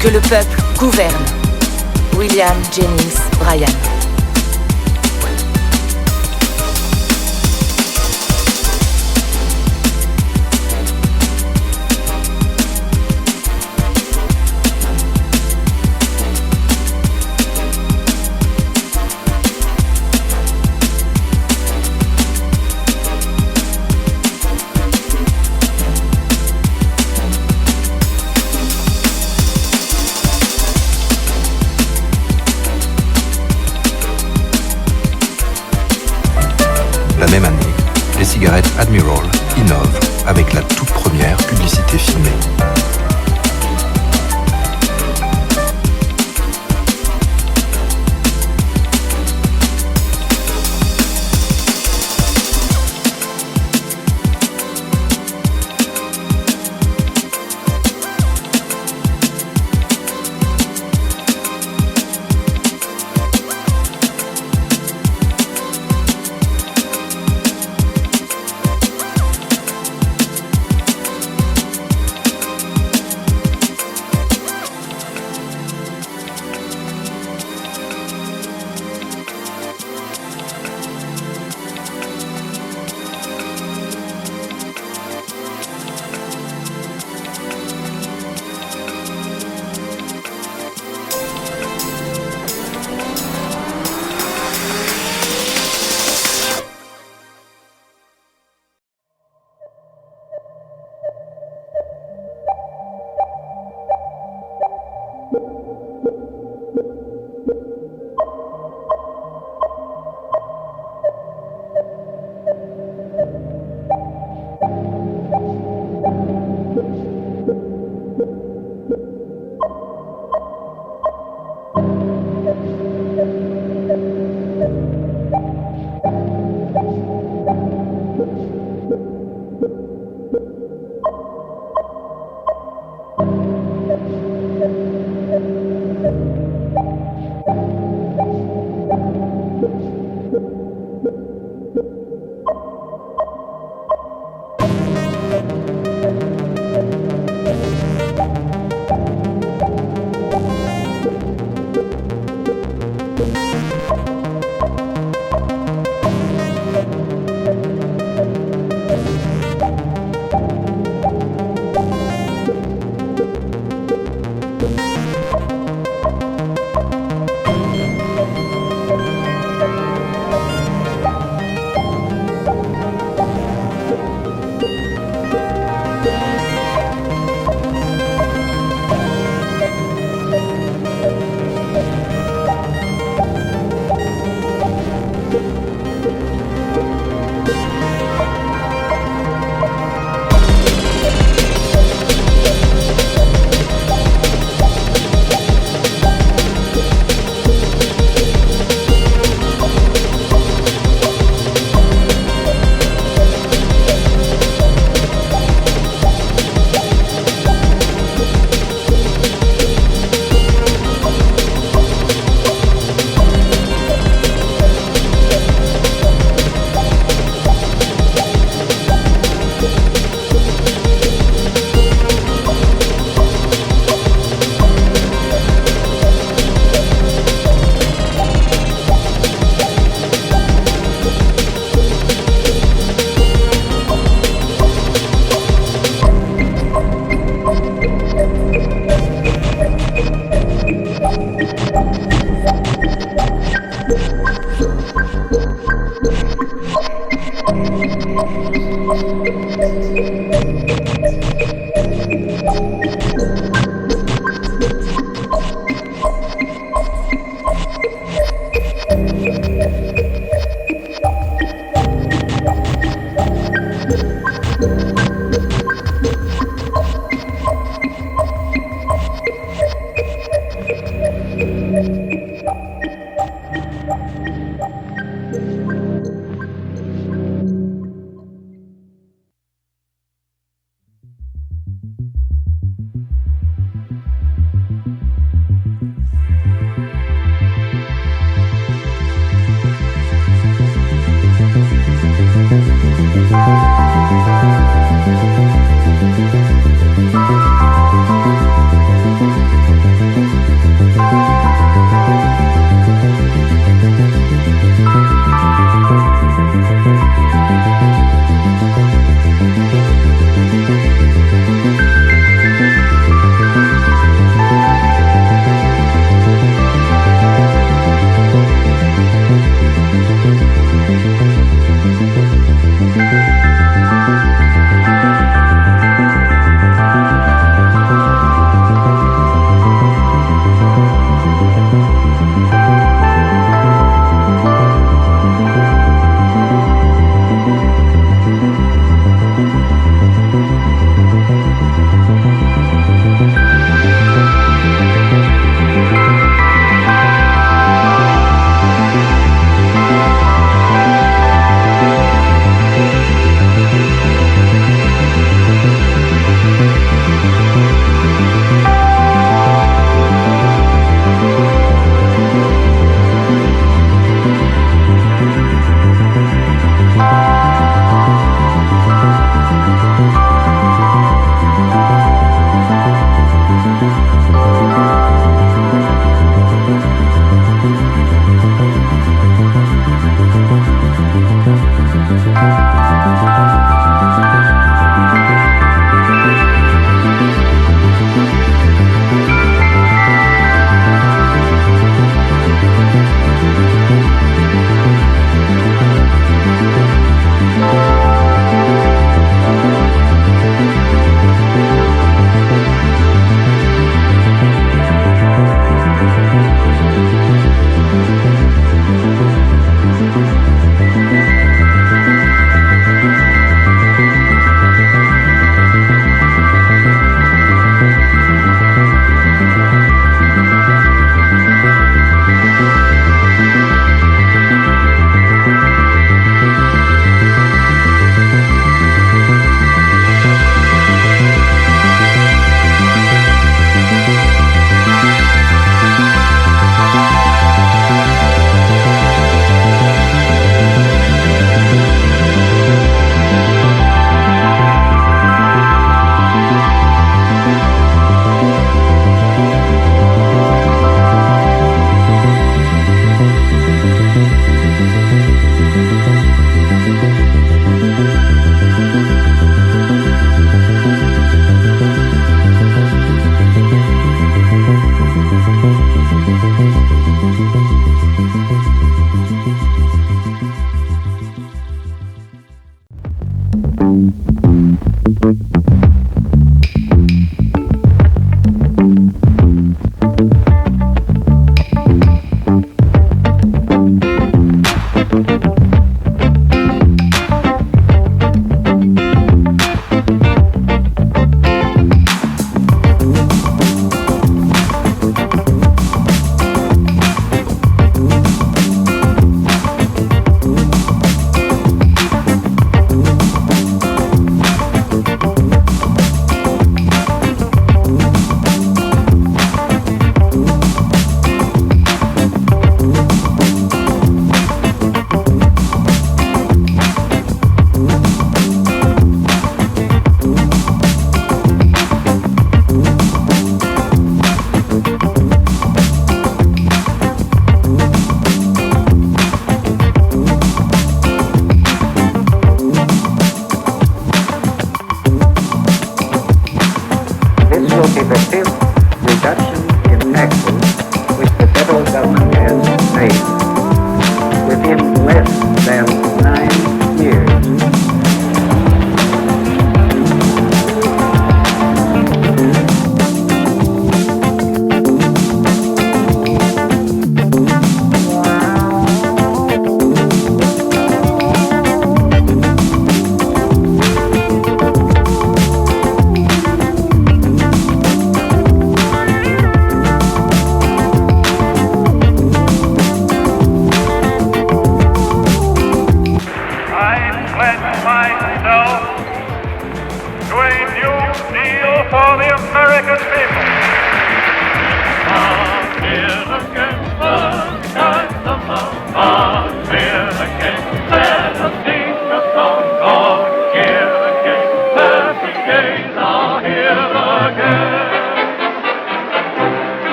Que le peuple gouverne. William Jennings Bryan. cigarette Admiral innove avec la toute première publicité filmée.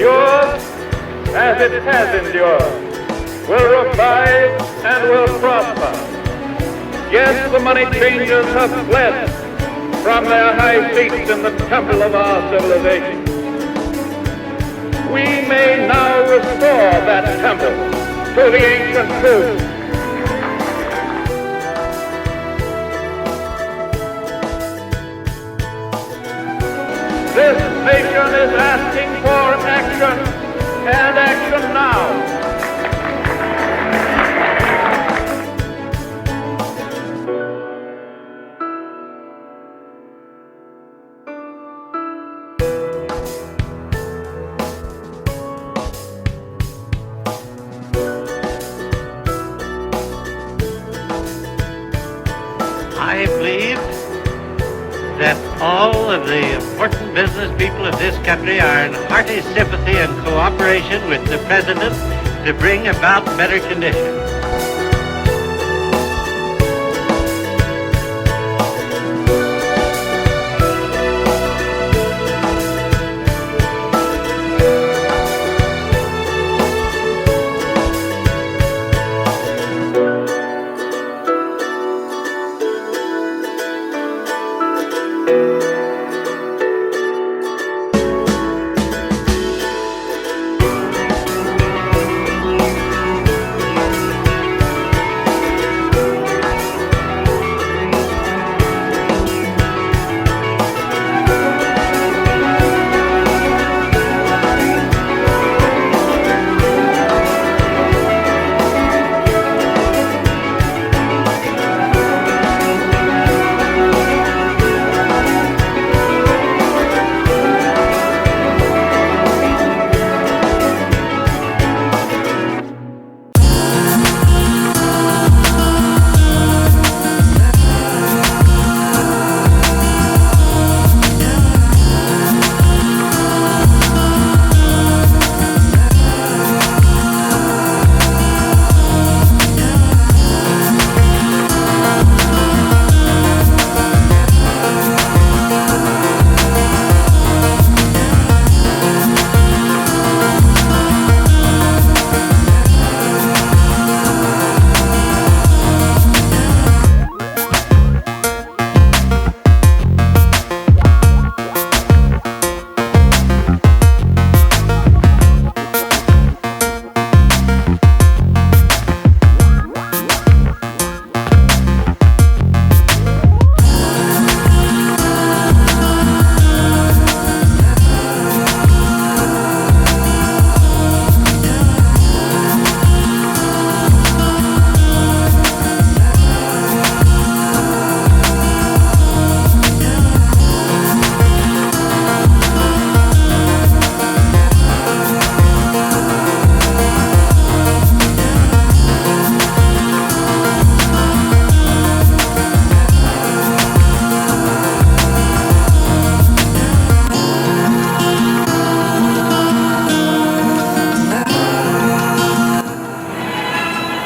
endures as it has endured, will revive and will prosper. Yes, the money changers have fled from their high seats in the temple of our civilization. We may now restore that temple to the ancient truth. This nation is asking for action, and action now. I believe that all of the important business people of this country are in hearty sympathy and cooperation with the President to bring about better conditions.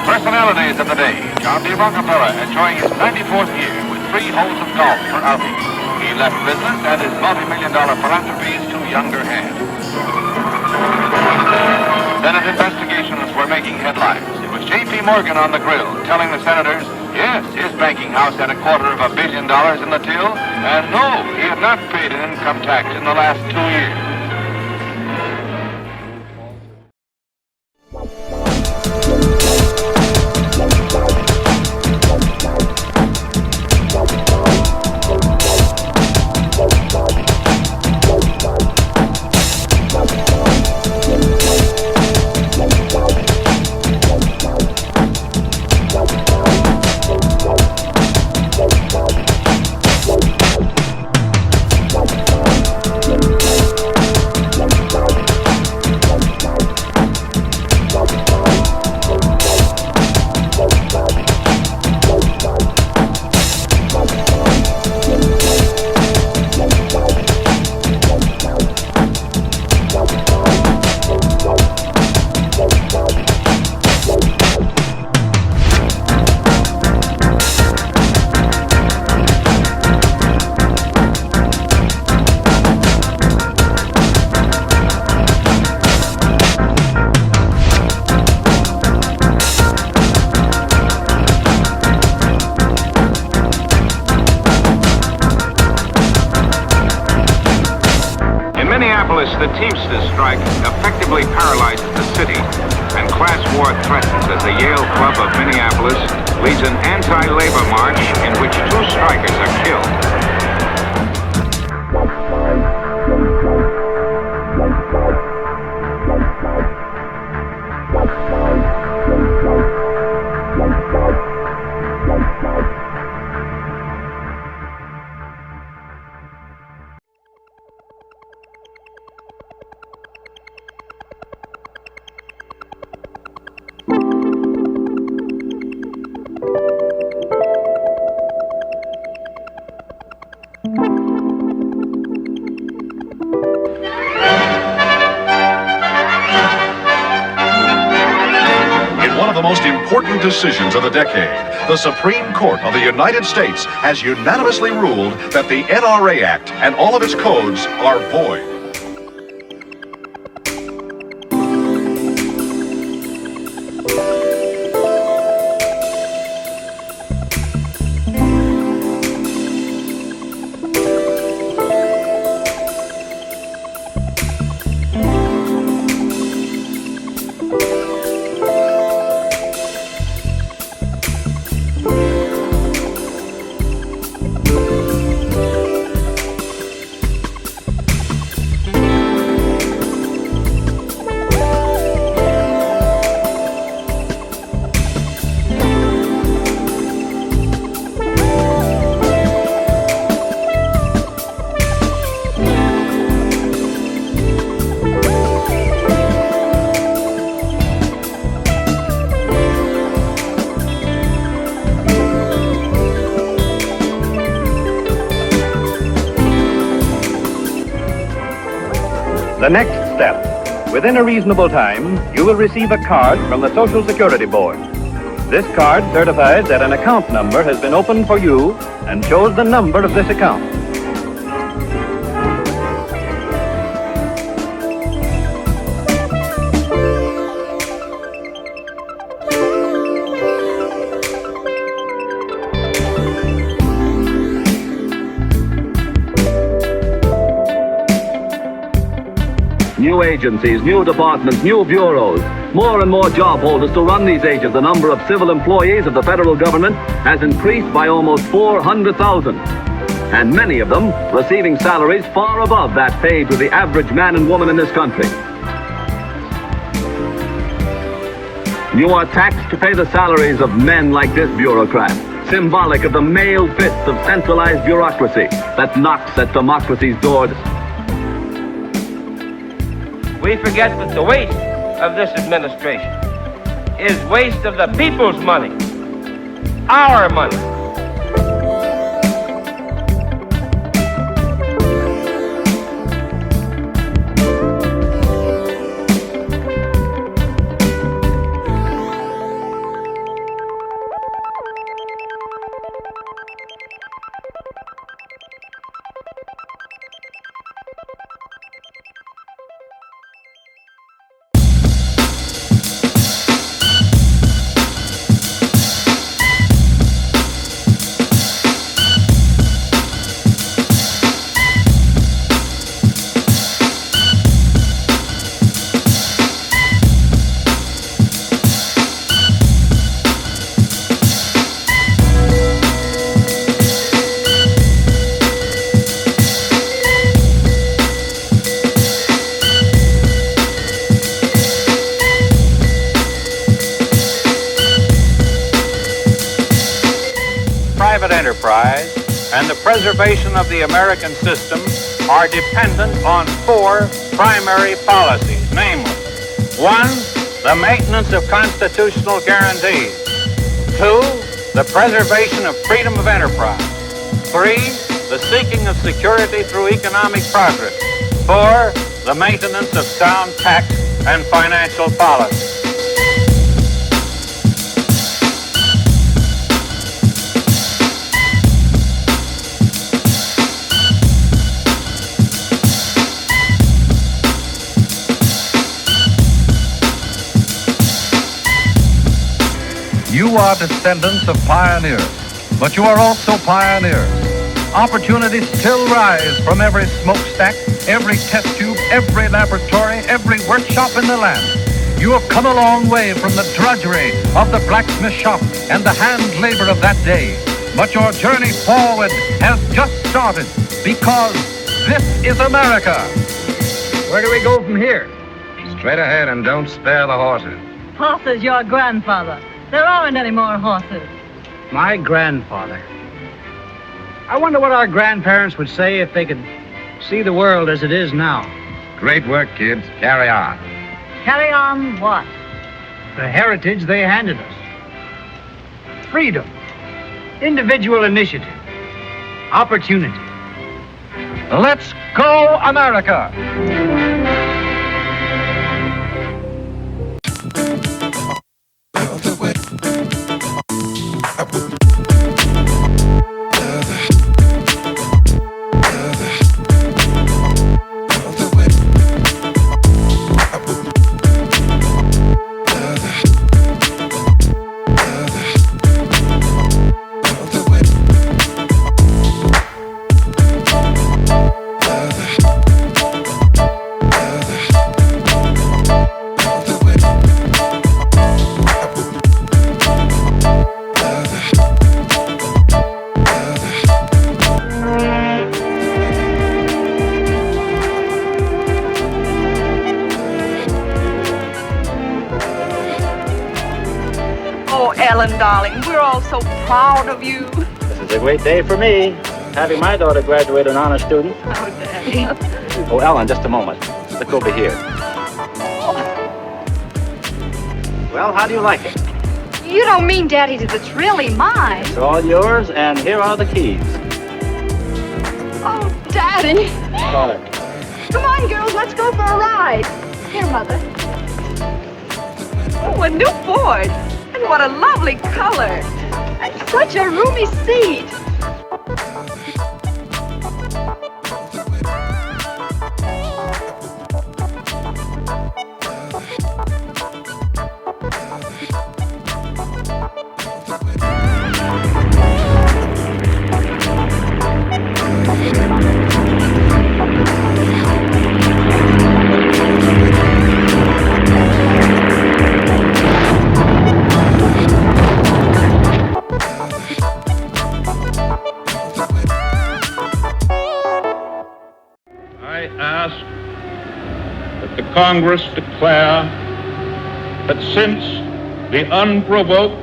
Personalities of the day. John D. Rockefeller enjoying his 94th year with 3 holes of golf per outing. He left business and his multi-million-dollar philanthropies to younger hands. Senate investigations were making headlines. It was J.P. Morgan on the grill telling the senators, yes, his banking house had $250 million in the till, and no, he had not paid an income tax in the last 2 years. Minneapolis, the Teamsters strike effectively paralyzes the city, and class war threatens as the Yale Club of Minneapolis leads an anti-labor march in which 2 strikers are killed. Important decisions of the decade, the Supreme Court of the United States has unanimously ruled that the NRA Act and all of its codes are void. The next step. Within a reasonable time, you will receive a card from the Social Security Board. This card certifies that an account number has been opened for you and shows the number of this account. New agencies, new departments, new bureaus, more and more job holders to run these agents. The number of civil employees of the federal government has increased by almost 400,000, and many of them receiving salaries far above that paid to the average man and woman in this country. You are taxed to pay the salaries of men like this bureaucrat, symbolic of the mailed fists of centralized bureaucracy that knocks at democracy's doors. We forget that the waste of this administration is waste of the people's money, our money. Private enterprise and the preservation of the American system are dependent on 4 primary policies, namely, 1, the maintenance of constitutional guarantees, 2, the preservation of freedom of enterprise, 3, the seeking of security through economic progress, 4, the maintenance of sound tax and financial policy. You are descendants of pioneers, but you are also pioneers. Opportunities still rise from every smokestack, every test tube, every laboratory, every workshop in the land. You have come a long way from the drudgery of the blacksmith shop and the hand labor of that day. But your journey forward has just started because this is America. Where do we go from here? Straight ahead and don't spare the horses. Horses, your grandfather. There aren't any more horses. My grandfather. I wonder what our grandparents would say if they could see the world as it is now. Great work, kids. Carry on. Carry on what? The heritage they handed us. Freedom. Individual initiative. Opportunity. Let's go, America! Ellen, darling, we're all so proud of you. This is a great day for me, having my daughter graduate an honor student. Oh, Daddy. Oh, Ellen, just a moment. Look over here. Well, how do you like it? You don't mean, Daddy, that it's really mine. It's all yours, and here are the keys. Oh, Daddy. Father. Come on, girls, let's go for a ride. Here, Mother. Oh, a new Ford. And what a lovely color. And such a roomy seat. Congress declare that since the unprovoked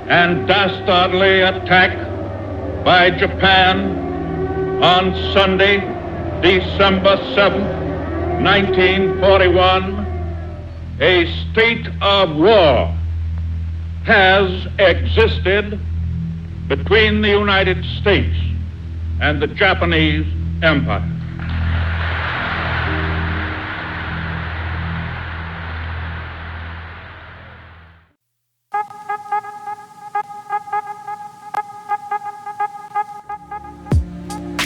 and dastardly attack by Japan on Sunday, December 7th, 1941, a state of war has existed between the United States and the Japanese Empire.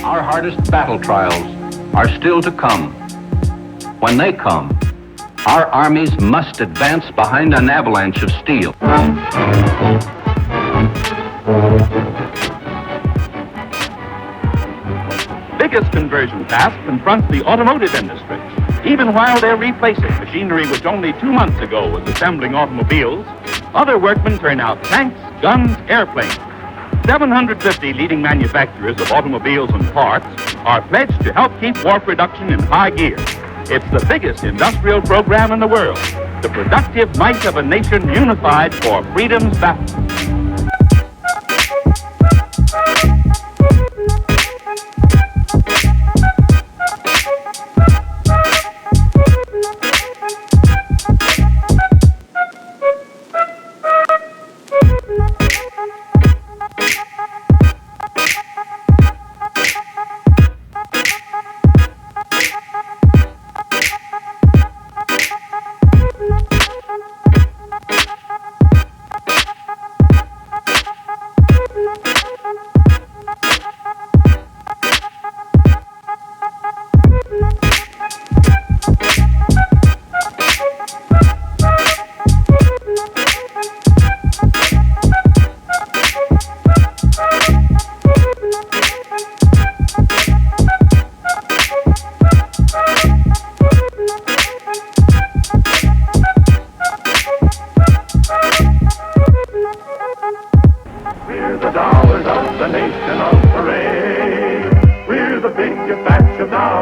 Our hardest battle trials are still to come. When they come, our armies must advance behind an avalanche of steel. Biggest conversion task confronts the automotive industry. Even while they're replacing machinery which only 2 months ago was assembling automobiles, other workmen turn out tanks, guns, airplanes. 750 leading manufacturers of automobiles and parts are pledged to help keep war production in high gear. It's the biggest industrial program in the world, the productive might of a nation unified for freedom's battle.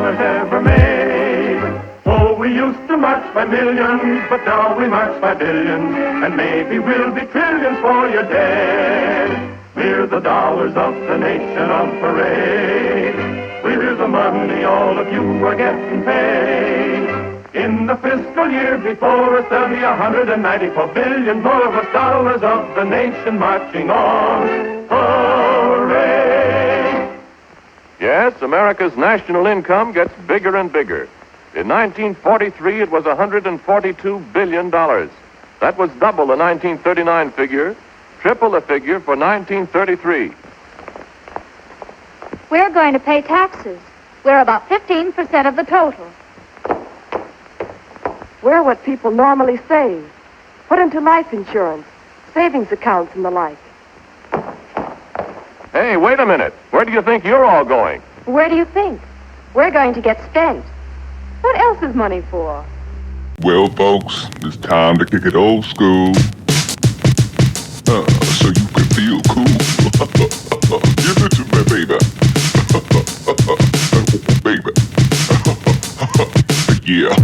dollars ever made. Oh, we used to march by millions, but now we march by billions, and maybe we'll be trillions for your dead. We're the dollars of the nation on parade. We're the money all of you are getting paid. In the fiscal year before us, there'll be 194 billion more of us dollars of the nation marching on. Hooray! Yes, America's national income gets bigger and bigger. In 1943, it was $142 billion. That was double the 1939 figure, triple the figure for 1933. We're going to pay taxes. We're about 15% of the total. We're what people normally save. Put into life insurance, savings accounts and the like. Hey, wait a minute. Where do you think you're all going? Where do you think? We're going to get spent. What else is money for? Well, folks, it's time to kick it old school. So you can feel cool. Give it to me, baby. Baby. Yeah.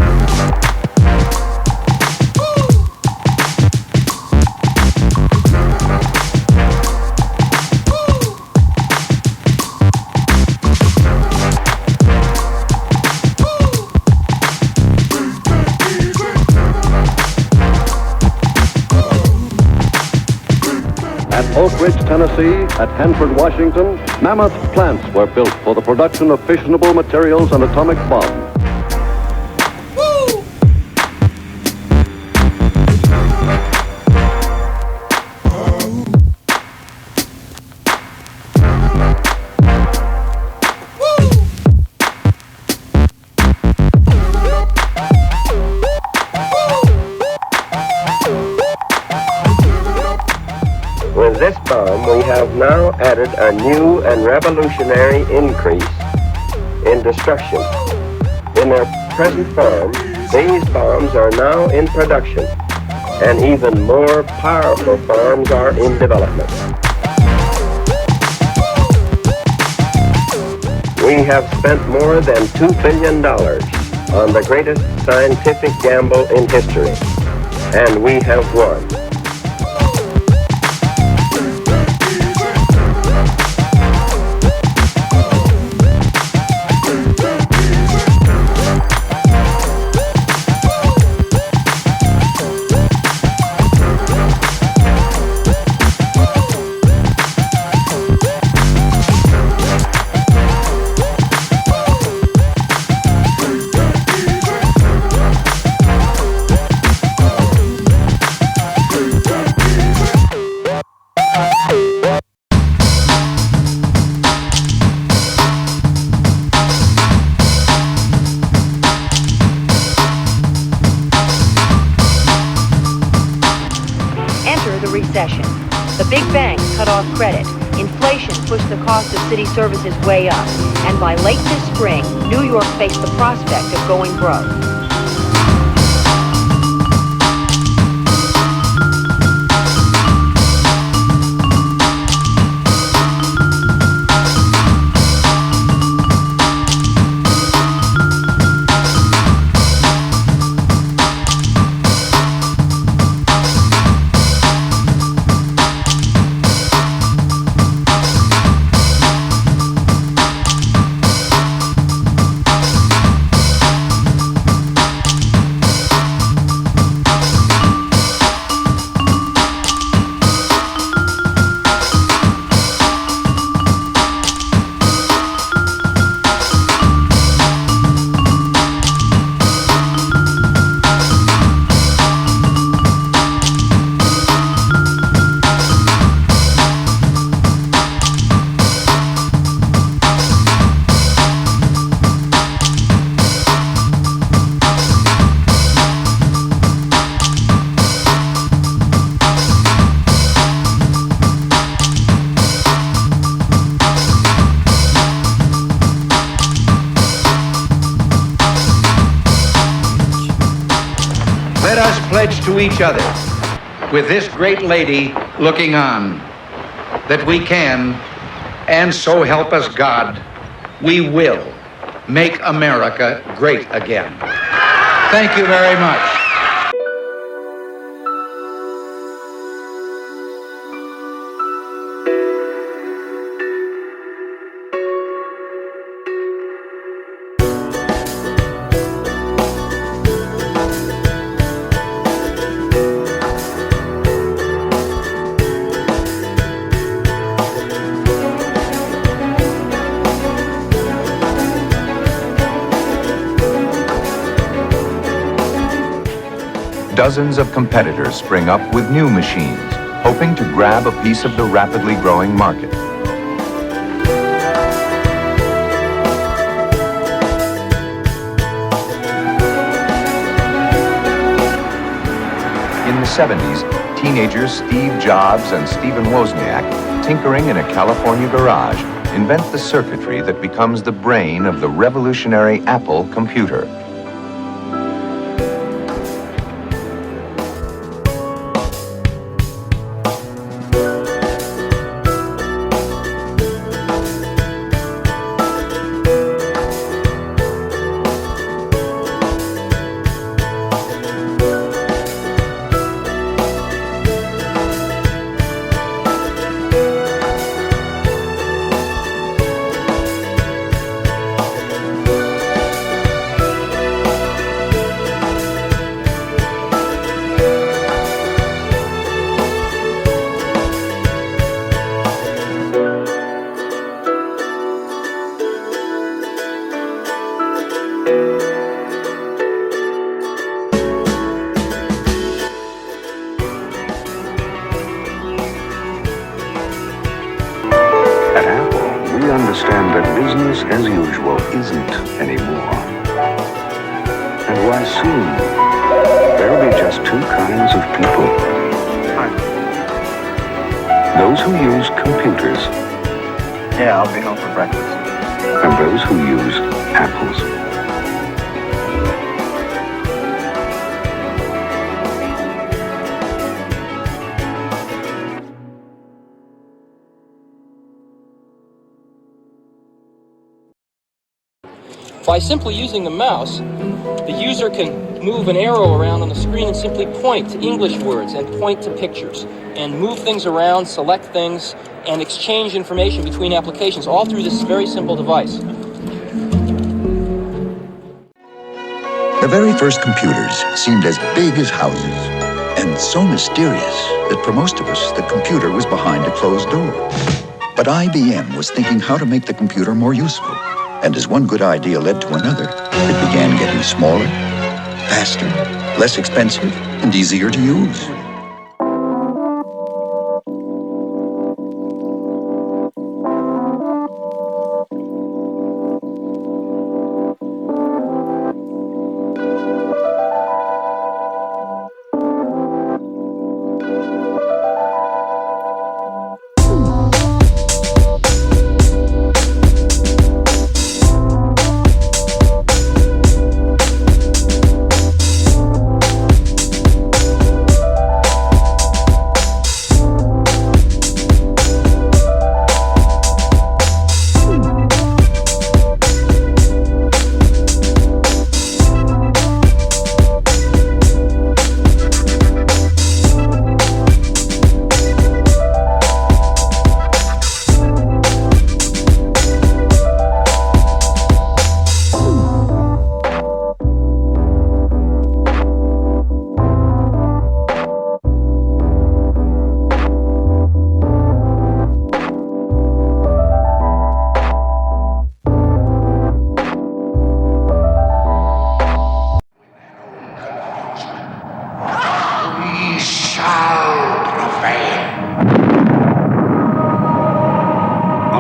At Oak Ridge, Tennessee, at Hanford, Washington, mammoth plants were built for the production of fissionable materials and atomic bombs. With this bomb, we have now added a new and revolutionary increase in destruction. In their present form, these bombs are now in production, and even more powerful forms are in development. We have spent more than $2 billion on the greatest scientific gamble in history, and we have won. The big banks cut off credit. Inflation pushed the cost of city services way up. And by late this spring, New York faced the prospect of going broke. Let us pledge to each other, with this great lady looking on, that we can, and so help us God, we will, make America great again. Thank you very much. Dozens of competitors spring up with new machines, hoping to grab a piece of the rapidly growing market. In the 70s, teenagers Steve Jobs and Stephen Wozniak, tinkering in a California garage, invent the circuitry that becomes the brain of the revolutionary Apple computer. Understand that business as usual isn't anymore. And why soon, there'll be just two kinds of people. Those who use computers. Yeah, I'll be home for breakfast. And those who use apples. By simply using the mouse, the user can move an arrow around on the screen and simply point to English words and point to pictures and move things around, select things, and exchange information between applications, all through this very simple device. The very first computers seemed as big as houses and so mysterious that for most of us, the computer was behind a closed door. But IBM was thinking how to make the computer more useful. And as one good idea led to another, it began getting smaller, faster, less expensive, and easier to use.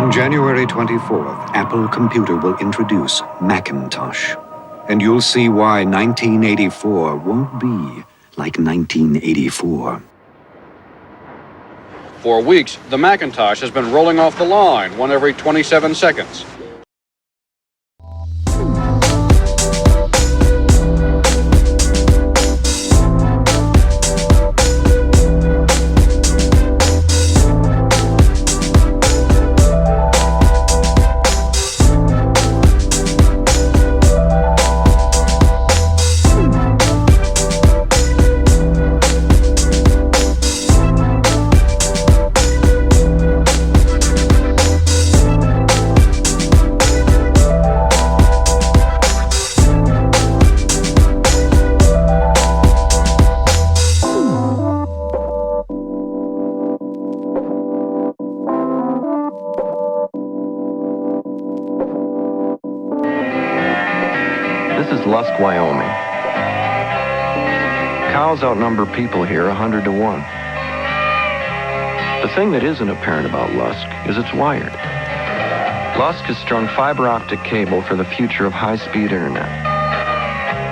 On January 24th, Apple Computer will introduce Macintosh. And you'll see why 1984 won't be like 1984. For weeks, the Macintosh has been rolling off the line, one every 27 seconds. is Lusk, Wyoming. Cows outnumber people here 100 to 1. The thing that isn't apparent about Lusk is it's wired. Lusk has strung fiber optic cable for the future of high-speed internet.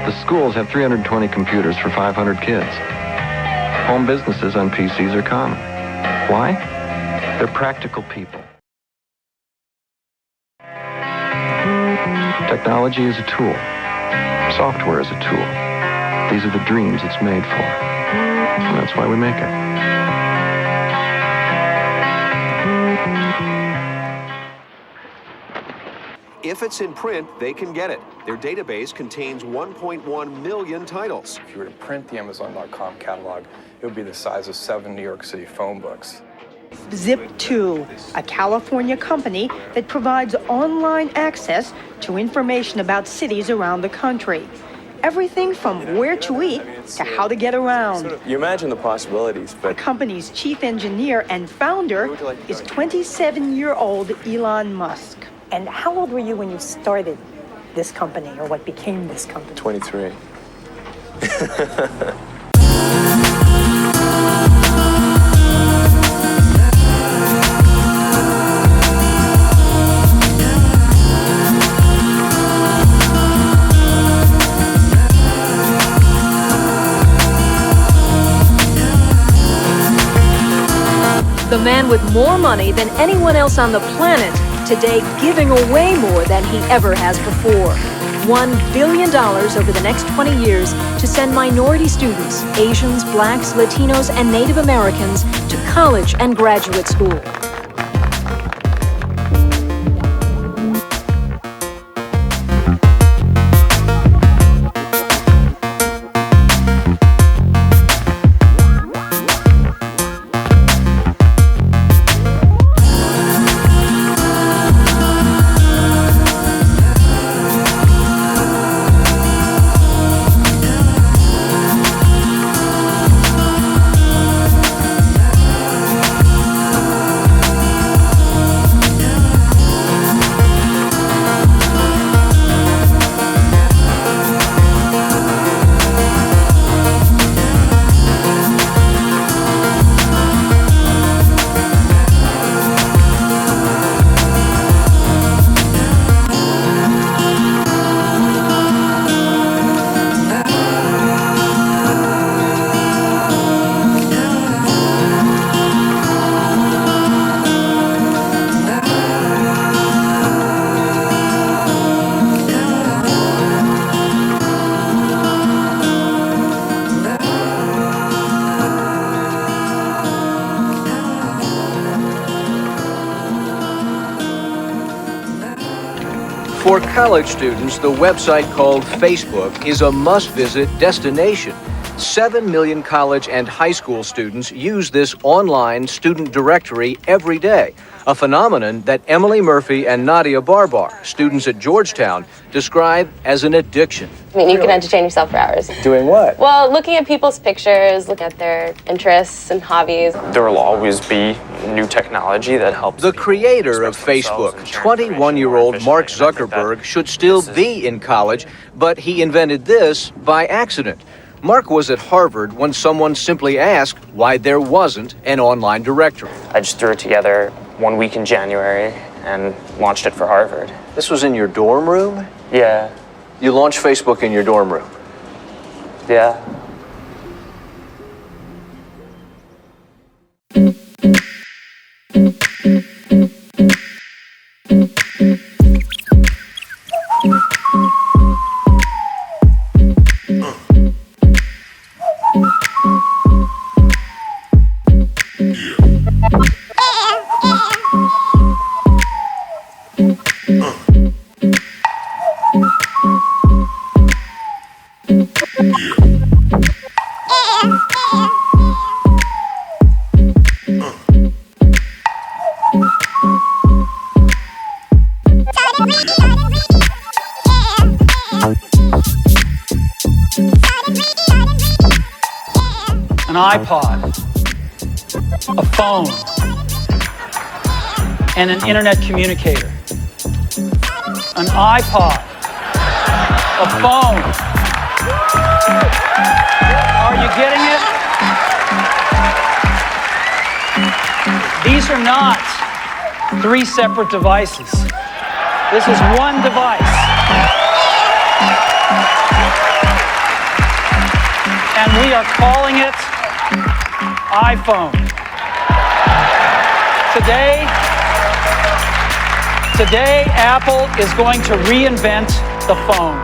The schools have 320 computers for 500 kids. Home businesses on PCs are common. Why? They're practical people. Technology is a tool. Software is a tool. These are the dreams it's made for. And that's why we make it. If it's in print, they can get it. Their database contains 1.1 million titles. If you were to print the Amazon.com catalog, it would be the size of 7 New York City phone books. Zip2, a California company that provides online access to information about cities around the country. Everything from where to eat to how to get around. You imagine the possibilities, but... The company's chief engineer and founder is 27-year-old Elon Musk. And how old were you when you started this company, or what became this company? 23. The man with more money than anyone else on the planet, today giving away more than he ever has before. $1 billion over the next 20 years to send minority students, Asians, blacks, Latinos, and Native Americans to college and graduate school. For college students, the website called Facebook is a must-visit destination. 7 million college and high school students use this online student directory every day, a phenomenon that Emily Murphy and Nadia Barbar, students at Georgetown, describe as an addiction. I mean, you can entertain yourself for hours. Doing what? Well, looking at people's pictures, looking at their interests and hobbies. There will always be new technology that helps. The creator of Facebook, 21-year-old Mark Zuckerberg, should still be in college, but he invented this by accident. Mark was at Harvard when someone simply asked why there wasn't an online directory. I just threw it together one week in January and launched it for Harvard. This was in your dorm room? Yeah. You launched Facebook in your dorm room? Yeah. An iPod, a phone, and an internet communicator. An iPod, A phone. Are you getting it? These are not 3 separate devices. This is one device. And we are calling it iPhone. Today, Apple is going to reinvent the phone.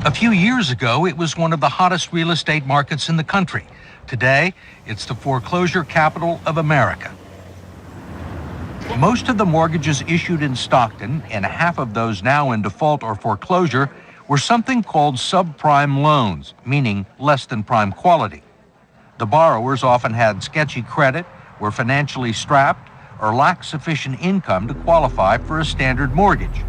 A few years ago, it was one of the hottest real estate markets in the country. Today, it's the foreclosure capital of America. Most of the mortgages issued in Stockton, and half of those now in default or foreclosure, were something called subprime loans, meaning less than prime quality. The borrowers often had sketchy credit, were financially strapped, or lacked sufficient income to qualify for a standard mortgage.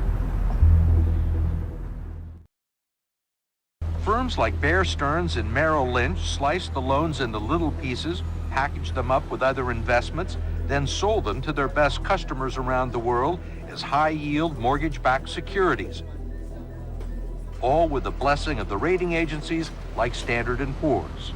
Firms like Bear Stearns and Merrill Lynch sliced the loans into little pieces, packaged them up with other investments, then sold them to their best customers around the world as high-yield mortgage-backed securities, all with the blessing of the rating agencies like Standard & Poor's.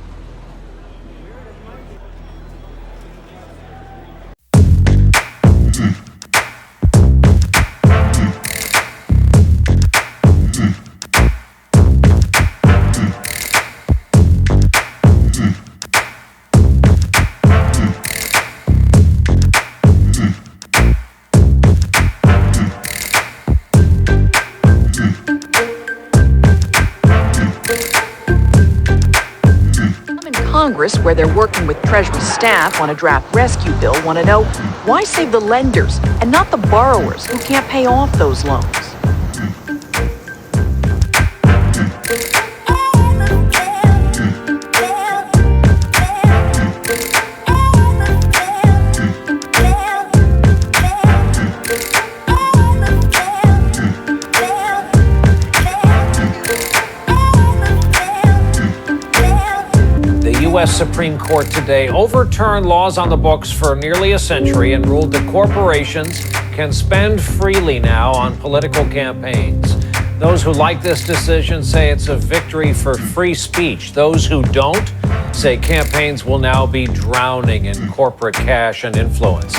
Congress, where they're working with Treasury staff on a draft rescue bill, want to know why save the lenders and not the borrowers who can't pay off those loans. The U.S. Supreme Court today overturned laws on the books for nearly a century and ruled that corporations can spend freely now on political campaigns. Those who like this decision say it's a victory for free speech. Those who don't say campaigns will now be drowning in corporate cash and influence.